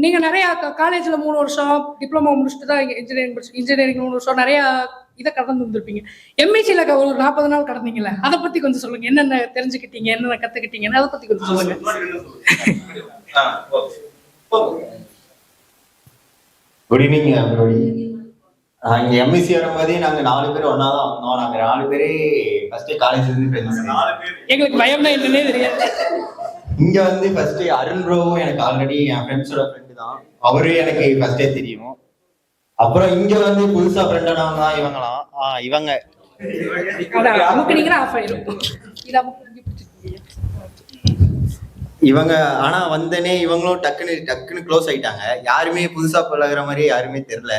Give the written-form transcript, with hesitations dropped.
நீங்க நிறைய காலேஜ்ல 3 வருஷம் டிப்ளமோ முடிச்சுட்டு தான் இன்ஜினியரிங் 3 வருஷம் நிறைய இதை கடந்து வந்திருப்பீங்க. எம்இசில ஒரு 40 நாள் கடந்தீங்கல்ல, அதை பத்தி கொஞ்சம் சொல்லுங்க. என்னென்ன தெரிஞ்சுக்கிட்டீங்க, என்னென்ன கத்துக்கிட்டீங்கன்னு அதை பத்தி கொஞ்சம் சொல்லுங்க. Good evening everybody. இங்க எம்எஸ்சி வரும்போது நாங்க 4 பேர் ஒன்னா தான் வந்தோம். நாங்க 4 பேரே ஃபர்ஸ்ட் காலேஜ்ல இருந்து ஃப்ரெண்ட்ஸ். எங்களுக்கு பயம்னா என்னன்னே தெரியாது. இங்க வந்து ஃபர்ஸ்ட் அருண் ப்ரோவும் எனக்கு ஆல்ரெடி என் ஃப்ரெண்ட்ஸோட ஃப்ரெண்டு தான். அவரு எனக்கு ஃபர்ஸ்டே தெரியும். அப்புறம் இங்க வந்து புதுசா ஃப்ரெண்டானவங்க தான் இவங்களாம். இவங்க இவங்க ஆனா வந்தனே இவங்களும் டக்குன்னு க்ளோஸ் ஆயிட்டாங்க. யாருமே புதுசா பழகுற மாதிரி யாருமே தெரியல.